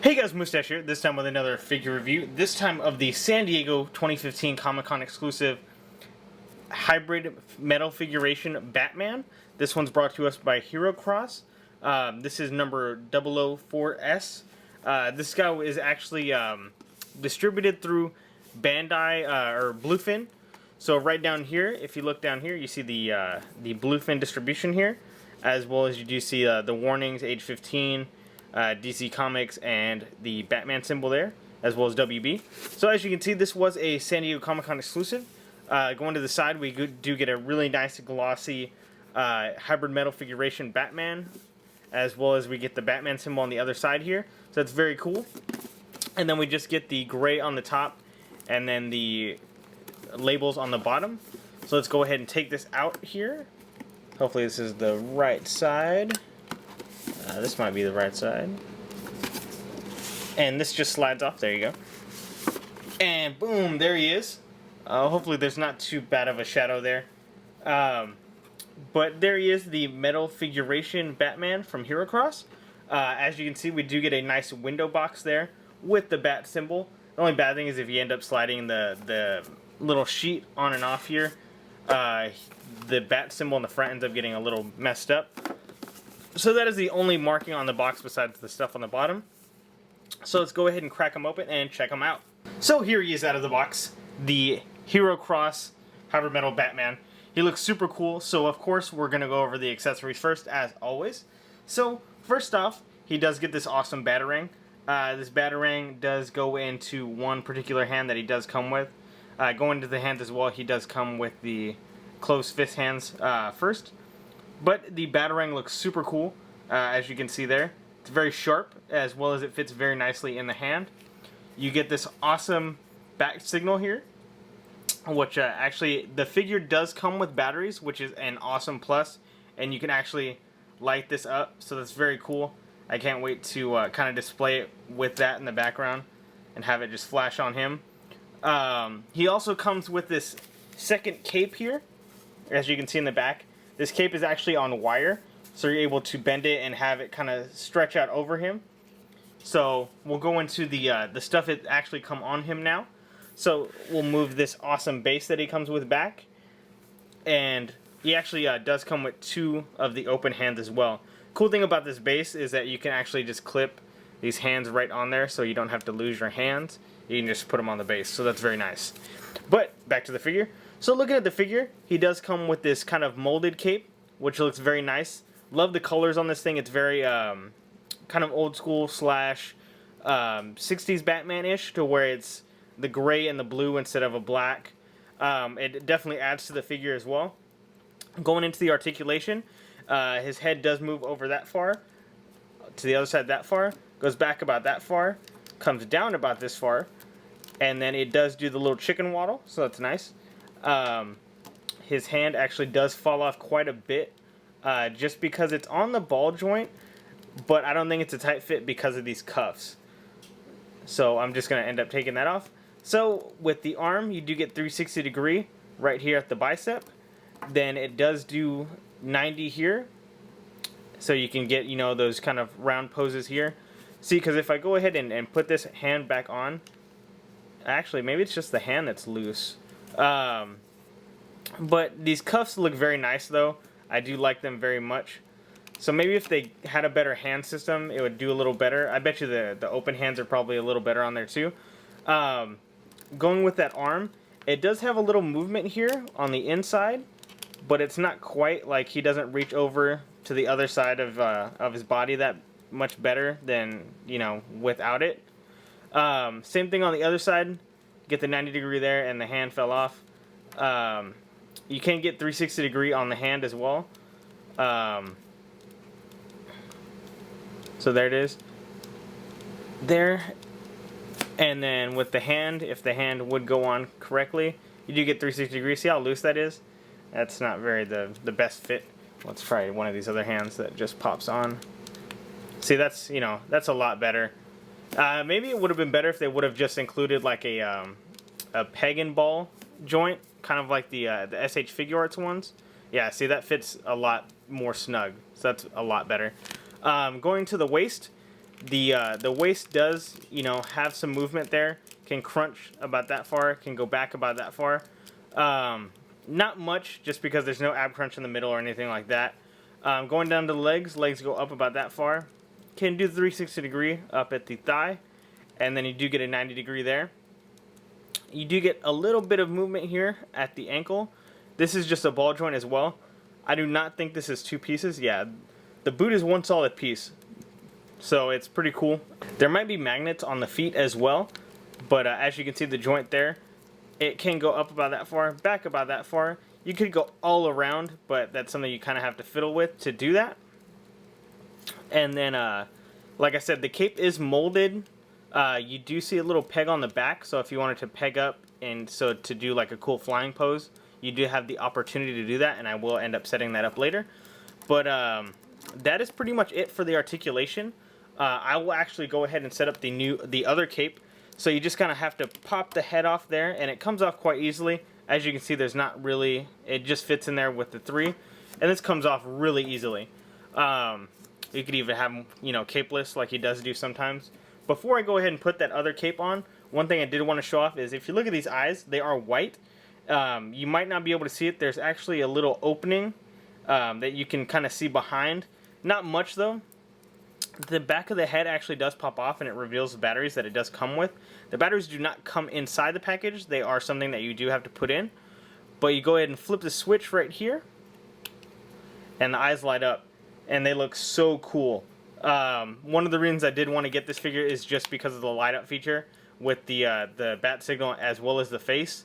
Hey guys, Moostash here, this time with another figure review, this time of the San Diego 2015 Comic-Con exclusive hybrid metal figuration Batman. This one's brought to us by Herocross. This is number 004S. This guy is actually distributed through Bandai or Bluefin. So right down here, if you look down here, you see the Bluefin distribution here, as well as you do see the warnings, age 15, DC Comics, and the Batman symbol there, as well as WB. So as you can see, this was a San Diego Comic-Con exclusive. Going to the side, we do get a really nice glossy hybrid metal figuration Batman, as well as we get the Batman symbol on the other side here. So that's very cool. And then we just get the gray on the top, and then the labels on the bottom. So let's go ahead and take this out here. Hopefully this is the right side. This might be the right side. And this just slides off. There you go. And boom, there he is. Hopefully there's not too bad of a shadow there. But there he is, the metal figuration Batman from Herocross. As you can see, we do get a nice window box there with the bat symbol. The only bad thing is if you end up sliding the little sheet on and off here, the bat symbol in the front ends up getting a little messed up. So that is the only marking on the box besides the stuff on the bottom. So let's go ahead and crack them open and check them out. So here he is out of the box, the Herocross hybrid metal Batman. He looks super cool, so of course we're going to go over the accessories first, as always. So first off, he does get this awesome Batarang. This Batarang does go into one particular hand that he does come with. Going to the hands as well, he does come with the closed fist hands first. But the Batarang looks super cool, as you can see there. It's very sharp, as well as it fits very nicely in the hand. You get this awesome back signal here, which actually, the figure does come with batteries, which is an awesome plus. And you can actually light this up, so that's very cool. I can't wait to kind of display it with that in the background and have it just flash on him. He also comes with this second cape here, as you can see in the back. This cape is actually on wire, so you're able to bend it and have it kind of stretch out over him. So we'll go into the stuff that actually come on him now. So we'll move this awesome base that he comes with back, and he actually does come with two of the open hands as well. Cool thing about this base is that you can actually just clip these hands right on there, so you don't have to lose your hands. You can just put them on the base, so that's very nice. But back to the figure. So looking at the figure, he does come with this kind of molded cape, which looks very nice. Love the colors on this thing. It's very kind of old school slash 60s Batman-ish, to where it's the gray and the blue instead of a black. It definitely adds to the figure as well. Going into the articulation, his head does move over that far, to the other side that far, goes back about that far, comes down about this far, and then it does do the little chicken waddle, so that's nice. His hand actually does fall off quite a bit, just because it's on the ball joint, but I don't think it's a tight fit because of these cuffs. So I'm just going to end up taking that off. So with the arm, you do get 360 degree right here at the bicep. Then it does do 90 here, so you can get, you know, those kind of round poses here. See, because if I go ahead and put this hand back on, actually maybe it's just the hand that's loose. But these cuffs look very nice though. I do like them very much. So maybe if they had a better hand system, it would do a little better. I bet you the open hands are probably a little better on there too. Going with that arm, it does have a little movement here on the inside, but it's not quite like he doesn't reach over to the other side of his body that much better than, you know, without it. Same thing on the other side. Get the 90 degree there, and the hand fell off. You can get 360 degree on the hand as well. So there it is. There. And then with the hand, if the hand would go on correctly, you do get 360 degrees. See how loose that is? That's not very the best fit. Let's try one of these other hands that just pops on. See, that's, you know, that's a lot better. Maybe it would have been better if they would have just included like a peg and ball joint, kind of like the SH Figure Arts ones. Yeah, see, that fits a lot more snug, so that's a lot better. Going to the waist, The waist does, you know, have some movement there. Can crunch about that far. Can go back about that far. Not much, just because there's no ab crunch in the middle or anything like that. Going down to the legs go up about that far. Can do the 360 degree up at the thigh, and then you do get a 90 degree there. You do get a little bit of movement here at the ankle. This is just a ball joint as well. I do not think this is two pieces. Yeah, the boot is one solid piece, so it's pretty cool. There might be magnets on the feet as well, but as you can see, the joint there, it can go up about that far, back about that far. You could go all around, but that's something you kind of have to fiddle with to do that. And then, like I said, the cape is molded. You do see a little peg on the back, so if you wanted to peg up and so to do like a cool flying pose, you do have the opportunity to do that, and I will end up setting that up later. But that is pretty much it for the articulation. I will actually go ahead and set up the other cape. So you just kind of have to pop the head off there, and it comes off quite easily. As you can see, there's not really, it just fits in there with the 3, and this comes off really easily. You could even have, you know, capeless like he does do sometimes. Before I go ahead and put that other cape on, one thing I did want to show off is if you look at these eyes, they are white. You might not be able to see it. There's actually a little opening that you can kind of see behind. Not much though. The back of the head actually does pop off, and it reveals the batteries that it does come with. The batteries do not come inside the package. They are something that you do have to put in. But you go ahead and flip the switch right here, and the eyes light up, and they look so cool. One of the reasons I did want to get this figure is just because of the light up feature with the bat signal as well as the face.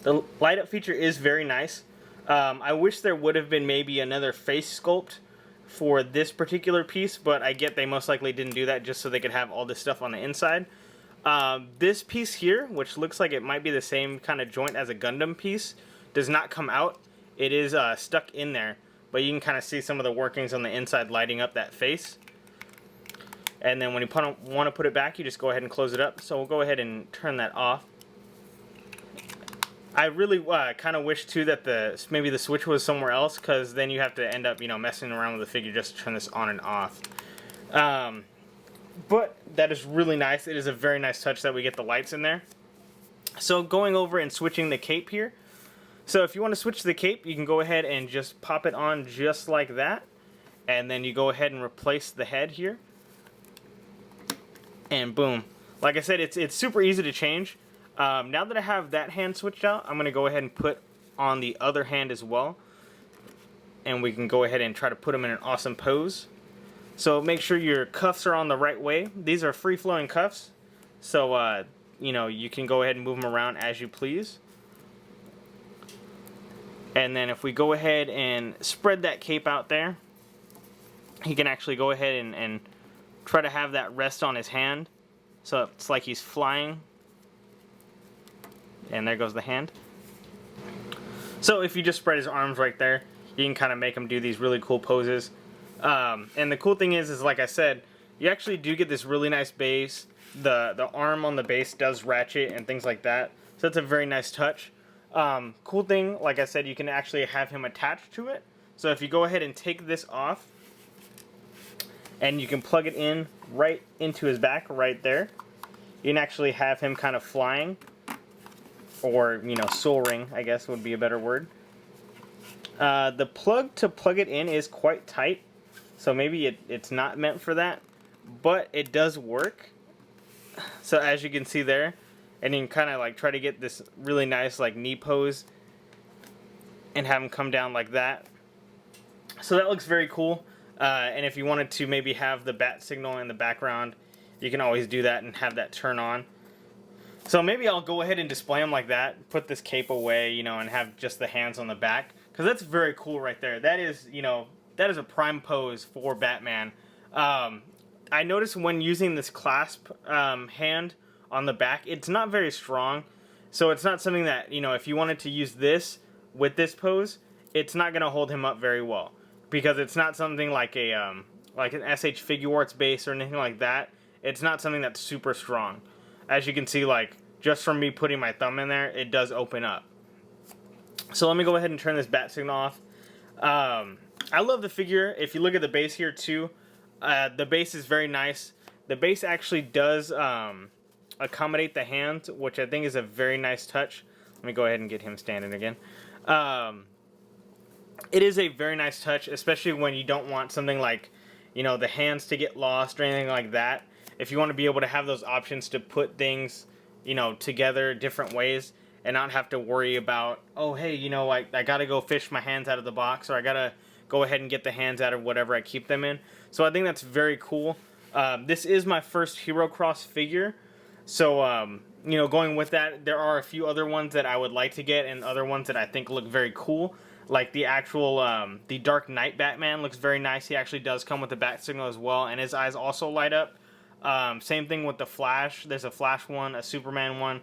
The light up feature is very nice. I wish there would have been maybe another face sculpt for this particular piece, but I get they most likely didn't do that just so they could have all this stuff on the inside. This piece here, which looks like it might be the same kind of joint as a Gundam piece, does not come out. It is stuck in there, but you can kind of see some of the workings on the inside lighting up that face. And then when you want to put it back, you just go ahead and close it up. So we'll go ahead and turn that off. I really kind of wish too that maybe the switch was somewhere else, because then you have to end up, you know, messing around with the figure just to turn this on and off. But that is really nice. It is a very nice touch that we get the lights in there. So going over and switching the cape here. So if you want to switch the cape, you can go ahead and just pop it on just like that, and then you go ahead and replace the head here, and boom. Like I said, it's super easy to change. Now that I have that hand switched out, I'm going to go ahead and put on the other hand as well. And we can go ahead and try to put them in an awesome pose. So make sure your cuffs are on the right way. These are free-flowing cuffs. So, you know, you can go ahead and move them around as you please. And then if we go ahead and spread that cape out there, he can actually go ahead and try to have that rest on his hand. So it's like he's flying. And there goes the hand. So if you just spread his arms right there, you can kind of make him do these really cool poses. And the cool thing is like I said, you actually do get this really nice base. The arm on the base does ratchet and things like that. So that's a very nice touch. Cool thing, like I said, you can actually have him attached to it. So if you go ahead and take this off, and you can plug it in right into his back right there, you can actually have him kind of flying. Or, you know, soaring, I guess would be a better word. The plug to plug it in is quite tight, so maybe it's not meant for that, but it does work. So as you can see there, and you can kind of like try to get this really nice like knee pose and have him come down like that. So that looks very cool. And if you wanted to maybe have the bat signal in the background, you can always do that and have that turn on. So maybe I'll go ahead and display them like that, put this cape away, you know, and have just the hands on the back, because that's very cool right there. That is, you know, that is a prime pose for Batman. I noticed when using this clasp hand on the back, it's not very strong, so it's not something that, you know, if you wanted to use this with this pose, it's not going to hold him up very well, because it's not something like an SH Figuarts base or anything like that. It's not something that's super strong. As you can see, like, just from me putting my thumb in there, it does open up. So let me go ahead and turn this bat signal off. I love the figure. If you look at the base here too, the base is very nice. The base actually does accommodate the hands, which I think is a very nice touch. Let me go ahead and get him standing again. It is a very nice touch, especially when you don't want something like, you know, the hands to get lost or anything like that. If you want to be able to have those options to put things, you know, together different ways and not have to worry about, oh, hey, you know, I got to go fish my hands out of the box, or I got to go ahead and get the hands out of whatever I keep them in. So I think that's very cool. This is my first Herocross figure. So, you know, going with that, there are a few other ones that I would like to get and other ones that I think look very cool. Like the actual, the Dark Knight Batman looks very nice. He actually does come with a bat signal as well, and his eyes also light up. Same thing with the Flash. There's a Flash one, a Superman one,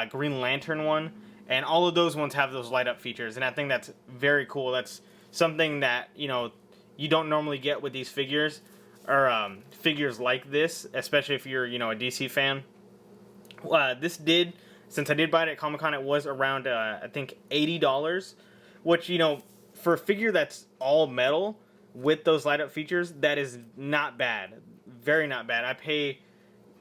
Green Lantern one, and all of those ones have those light up features, and I think that's very cool. That's something that, you know, you don't normally get with these figures, or figures like this, especially if you're, you know, a DC fan. Since I did buy it at Comic-Con, it was around, I think, $80, which, you know, for a figure that's all metal with those light up features, that is not bad. Very not bad. I pay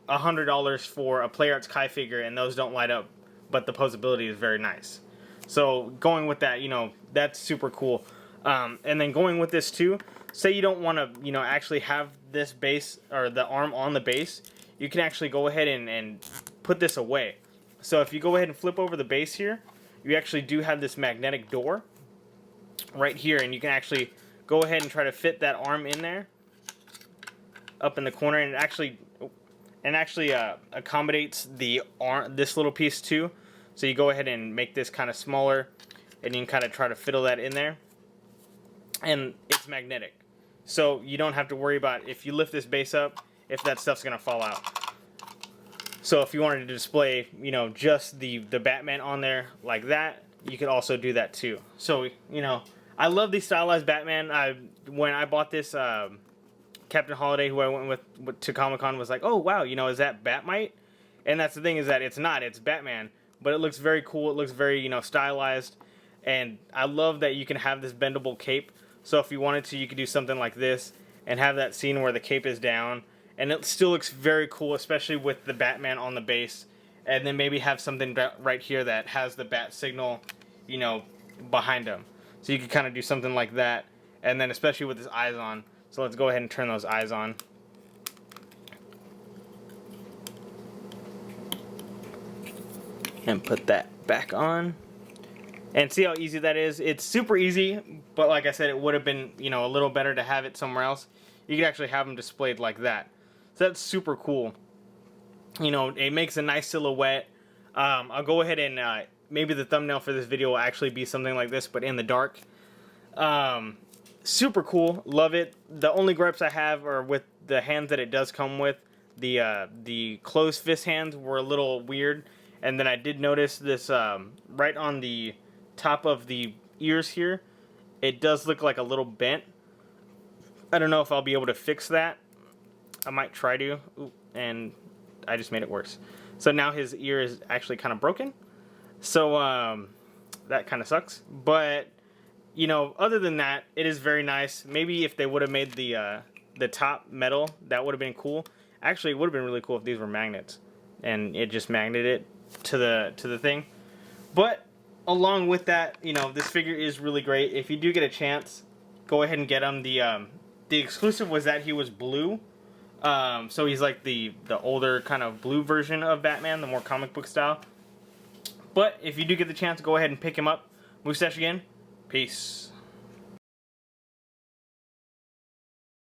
$100 for a Play Arts Kai figure, and those don't light up, but the posability is very nice. So going with that, you know, that's super cool. And then going with this too, say you don't want to, you know, actually have this base or the arm on the base, you can actually go ahead and put this away. So if you go ahead and flip over the base here, you actually do have this magnetic door right here, and you can actually go ahead and try to fit that arm in there up in the corner, and it actually accommodates the arm, this little piece too. So you go ahead and make this kind of smaller, and you can kind of try to fiddle that in there, and it's magnetic, so you don't have to worry about if you lift this base up if that stuff's gonna fall out. So if you wanted to display, you know, just the Batman on there like that, you could also do that too. So, you know, I love these stylized Batman. When I bought this, Captain Holiday, who I went with to Comic-Con, was like, oh wow, you know, is that Batmite? And that's the thing, is that it's not, it's Batman, but it looks very cool. It looks very, you know, stylized, and I love that you can have this bendable cape. So if you wanted to, you could do something like this and have that scene where the cape is down, and it still looks very cool, especially with the Batman on the base. And then maybe have something right here that has the bat signal, you know, behind him. So you could kind of do something like that, and then especially with his eyes on. So let's go ahead and turn those eyes on. And put that back on. And see how easy that is? It's super easy, but like I said, it would have been, you know, a little better to have it somewhere else. You could actually have them displayed like that. So that's super cool. You know, it makes a nice silhouette. I'll go ahead and maybe the thumbnail for this video will actually be something like this, but in the dark. Super cool. Love it. The only gripes I have are with the hands that it does come with. The closed fist hands were a little weird. And then I did notice this right on the top of the ears here. It does look like a little bent. I don't know if I'll be able to fix that. I might try to. Ooh, and I just made it worse. So now his ear is actually kind of broken. So that kind of sucks. But, you know, other than that, it is very nice. Maybe if they would have made the top metal, that would have been cool. Actually, it would have been really cool if these were magnets, and it just magneted it to the thing. But along with that, you know, this figure is really great. If you do get a chance, go ahead and get him. The exclusive was that he was blue. So he's like the older kind of blue version of Batman, the more comic book style. But if you do get the chance, go ahead and pick him up. Moostash again. Peace.